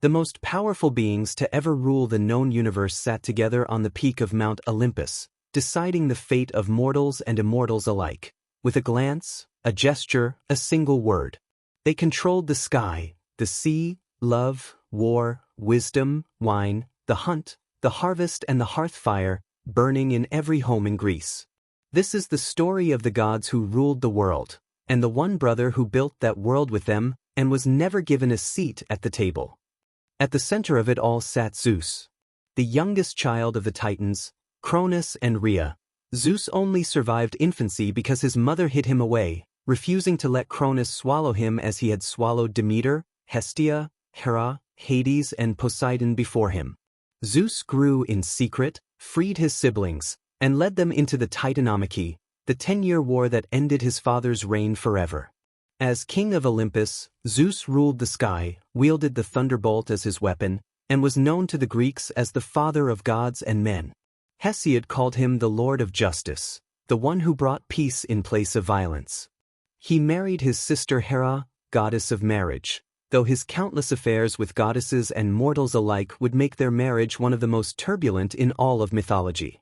The most powerful beings to ever rule the known universe sat together on the peak of Mount Olympus, deciding the fate of mortals and immortals alike. With a glance, a gesture, a single word. They controlled the sky, the sea, love, war, wisdom, wine, the hunt, the harvest and the hearth fire, burning in every home in Greece. This is the story of the gods who ruled the world, and the one brother who built that world with them and was never given a seat at the table. At the center of it all sat Zeus, the youngest child of the Titans, Cronus and Rhea. Zeus only survived infancy because his mother hid him away, refusing to let Cronus swallow him as he had swallowed Demeter, Hestia, Hera, Hades and Poseidon before him. Zeus grew in secret, freed his siblings, and led them into the Titanomachy, the 10-year war that ended his father's reign forever. As king of Olympus, Zeus ruled the sky, wielded the thunderbolt as his weapon, and was known to the Greeks as the father of gods and men. Hesiod called him the Lord of Justice, the one who brought peace in place of violence. He married his sister Hera, goddess of marriage, though his countless affairs with goddesses and mortals alike would make their marriage one of the most turbulent in all of mythology.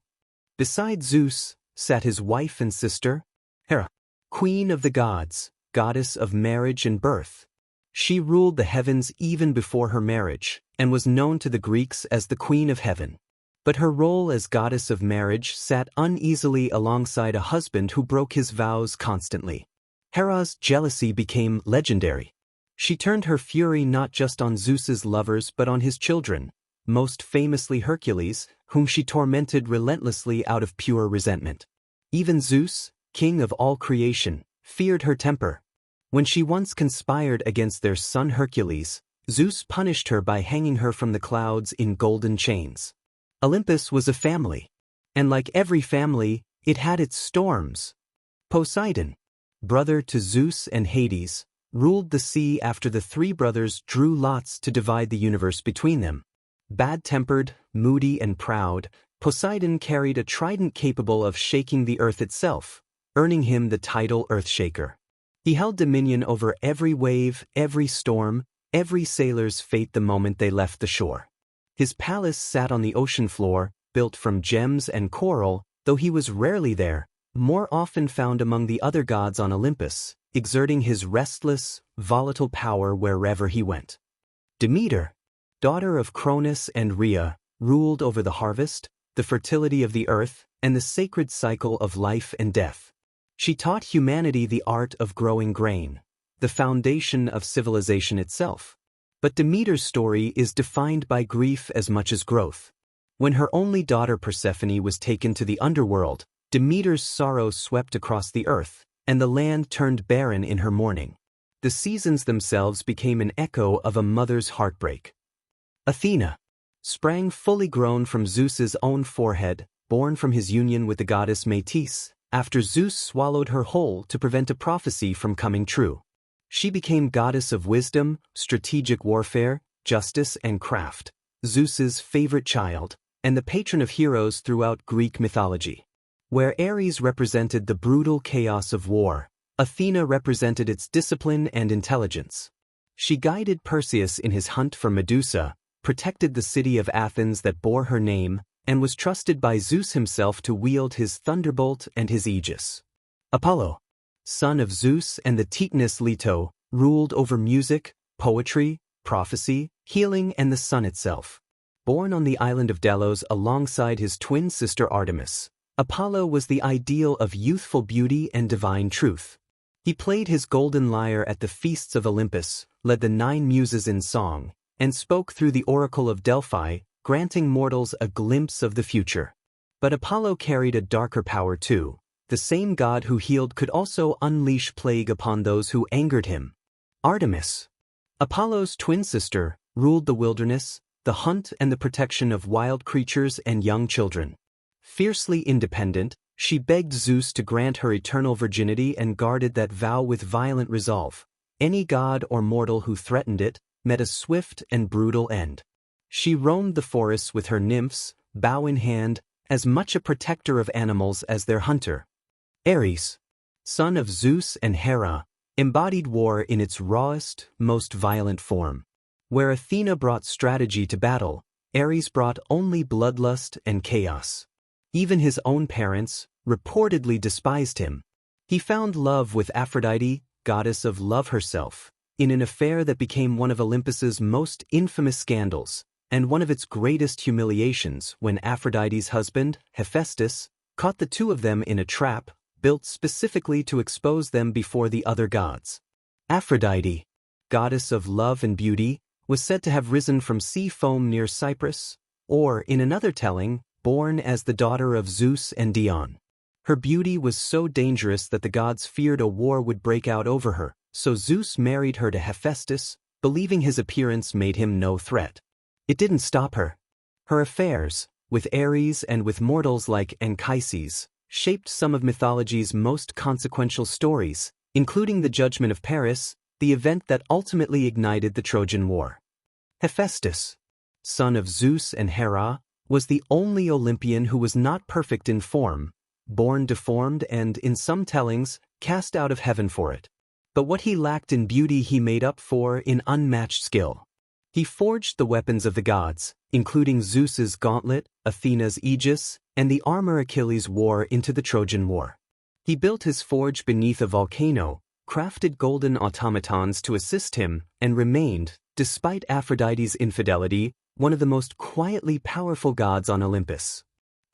Beside Zeus sat his wife and sister, Hera, queen of the gods, goddess of marriage and birth. She ruled the heavens even before her marriage, and was known to the Greeks as the Queen of Heaven. But her role as goddess of marriage sat uneasily alongside a husband who broke his vows constantly. Hera's jealousy became legendary. She turned her fury not just on Zeus's lovers but on his children, most famously Hercules, whom she tormented relentlessly out of pure resentment. Even Zeus, king of all creation, feared her temper. When she once conspired against their son Hercules, Zeus punished her by hanging her from the clouds in golden chains. Olympus was a family, and like every family, it had its storms. Poseidon, brother to Zeus and Hades, ruled the sea after the three brothers drew lots to divide the universe between them. Bad-tempered, moody and proud, Poseidon carried a trident capable of shaking the earth itself, earning him the title Earthshaker. He held dominion over every wave, every storm, every sailor's fate the moment they left the shore. His palace sat on the ocean floor, built from gems and coral, though he was rarely there, more often found among the other gods on Olympus, exerting his restless, volatile power wherever he went. Demeter, daughter of Cronus and Rhea, ruled over the harvest, the fertility of the earth, and the sacred cycle of life and death. She taught humanity the art of growing grain, the foundation of civilization itself. But Demeter's story is defined by grief as much as growth. When her only daughter Persephone was taken to the underworld, Demeter's sorrow swept across the earth, and the land turned barren in her mourning. The seasons themselves became an echo of a mother's heartbreak. Athena sprang fully grown from Zeus's own forehead, born from his union with the goddess Metis, after Zeus swallowed her whole to prevent a prophecy from coming true. She became goddess of wisdom, strategic warfare, justice and craft, Zeus's favorite child, and the patron of heroes throughout Greek mythology. Where Ares represented the brutal chaos of war, Athena represented its discipline and intelligence. She guided Perseus in his hunt for Medusa, protected the city of Athens that bore her name, and was trusted by Zeus himself to wield his thunderbolt and his aegis. Apollo, son of Zeus and the Titaness Leto, ruled over music, poetry, prophecy, healing and the sun itself. Born on the island of Delos alongside his twin sister Artemis, Apollo was the ideal of youthful beauty and divine truth. He played his golden lyre at the feasts of Olympus, led the 9 muses in song, and spoke through the oracle of Delphi, granting mortals a glimpse of the future. But Apollo carried a darker power too. The same god who healed could also unleash plague upon those who angered him. Artemis, Apollo's twin sister, ruled the wilderness, the hunt and the protection of wild creatures and young children. Fiercely independent, she begged Zeus to grant her eternal virginity and guarded that vow with violent resolve. Any god or mortal who threatened it met a swift and brutal end. She roamed the forests with her nymphs, bow in hand, as much a protector of animals as their hunter. Ares, son of Zeus and Hera, embodied war in its rawest, most violent form. Where Athena brought strategy to battle, Ares brought only bloodlust and chaos. Even his own parents reportedly despised him. He found love with Aphrodite, goddess of love herself, in an affair that became one of Olympus's most infamous scandals, and one of its greatest humiliations when Aphrodite's husband, Hephaestus, caught the two of them in a trap built specifically to expose them before the other gods. Aphrodite, goddess of love and beauty, was said to have risen from sea foam near Cyprus, or, in another telling, born as the daughter of Zeus and Dione. Her beauty was so dangerous that the gods feared a war would break out over her, so Zeus married her to Hephaestus, believing his appearance made him no threat. It didn't stop her. Her affairs, with Ares and with mortals like Anchises, shaped some of mythology's most consequential stories, including the Judgment of Paris, the event that ultimately ignited the Trojan War. Hephaestus, son of Zeus and Hera, was the only Olympian who was not perfect in form, born deformed and, in some tellings, cast out of heaven for it. But what he lacked in beauty he made up for in unmatched skill. He forged the weapons of the gods, including Zeus's gauntlet, Athena's aegis, and the armor Achilles wore into the Trojan War. He built his forge beneath a volcano, crafted golden automatons to assist him, and remained, despite Aphrodite's infidelity, one of the most quietly powerful gods on Olympus.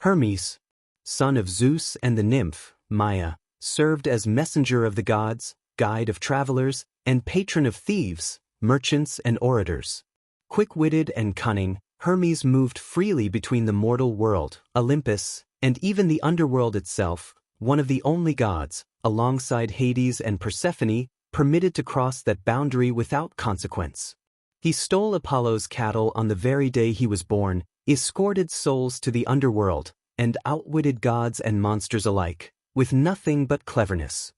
Hermes, son of Zeus and the nymph, Maia, served as messenger of the gods, guide of travelers, and patron of thieves, merchants, and orators. Quick-witted and cunning, Hermes moved freely between the mortal world, Olympus, and even the underworld itself, one of the only gods, alongside Hades and Persephone, permitted to cross that boundary without consequence. He stole Apollo's cattle on the very day he was born, escorted souls to the underworld, and outwitted gods and monsters alike, with nothing but cleverness.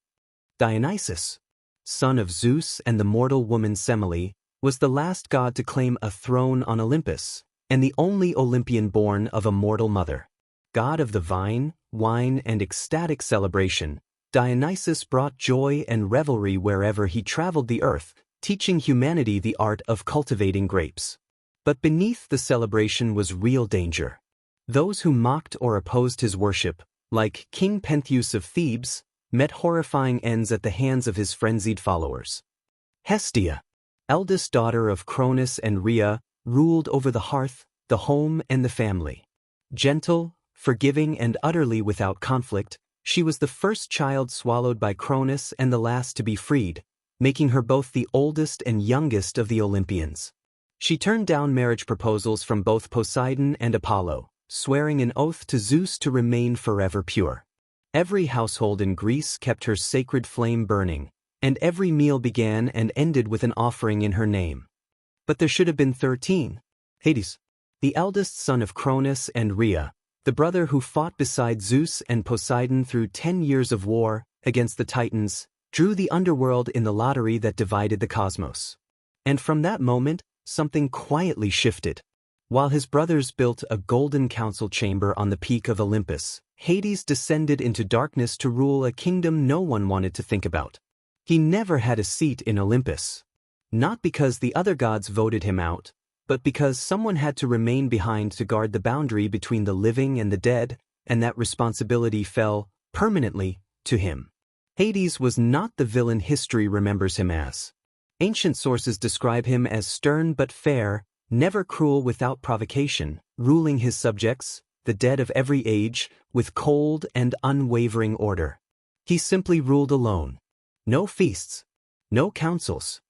Dionysus, son of Zeus and the mortal woman Semele, was the last god to claim a throne on Olympus, and the only Olympian born of a mortal mother. God of the vine, wine, and ecstatic celebration, Dionysus brought joy and revelry wherever he traveled the earth, teaching humanity the art of cultivating grapes. But beneath the celebration was real danger. Those who mocked or opposed his worship, like King Pentheus of Thebes, met horrifying ends at the hands of his frenzied followers. Hestia, eldest daughter of Cronus and Rhea, ruled over the hearth, the home, and the family. Gentle, forgiving, and utterly without conflict, she was the first child swallowed by Cronus and the last to be freed, making her both the oldest and youngest of the Olympians. She turned down marriage proposals from both Poseidon and Apollo, swearing an oath to Zeus to remain forever pure. Every household in Greece kept her sacred flame burning, and every meal began and ended with an offering in her name. But there should have been 13. Hades, the eldest son of Cronus and Rhea, the brother who fought beside Zeus and Poseidon through 10 years of war against the Titans, drew the underworld in the lottery that divided the cosmos. And from that moment, something quietly shifted. While his brothers built a golden council chamber on the peak of Olympus, Hades descended into darkness to rule a kingdom no one wanted to think about. He never had a seat in Olympus. Not because the other gods voted him out, but because someone had to remain behind to guard the boundary between the living and the dead, and that responsibility fell, permanently, to him. Hades was not the villain history remembers him as. Ancient sources describe him as stern but fair, never cruel without provocation, ruling his subjects, the dead of every age, with cold and unwavering order. He simply ruled alone. No feasts, no councils,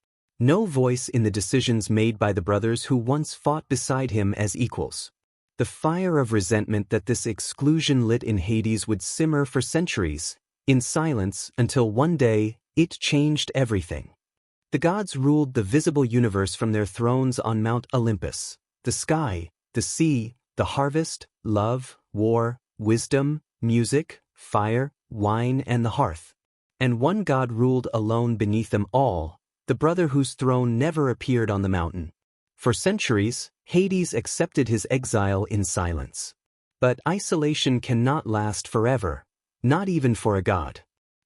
no voice in the decisions made by the brothers who once fought beside him as equals. The fire of resentment that this exclusion lit in Hades would simmer for centuries, in silence, until one day, it changed everything. The gods ruled the visible universe from their thrones on Mount Olympus. The sky, the sea, the harvest, love, war, wisdom, music, fire, wine, and the hearth. And one god ruled alone beneath them all, the brother whose throne never appeared on the mountain. For centuries, Hades accepted his exile in silence. But isolation cannot last forever, not even for a god.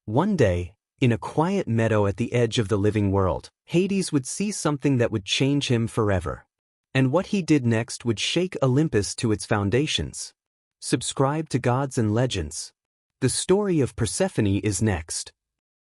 One day, In a quiet meadow at the edge of the living world, Hades would see something that would change him forever. And what he did next would shake Olympus to its foundations. Subscribe to Gods and Legends. The story of Persephone is next.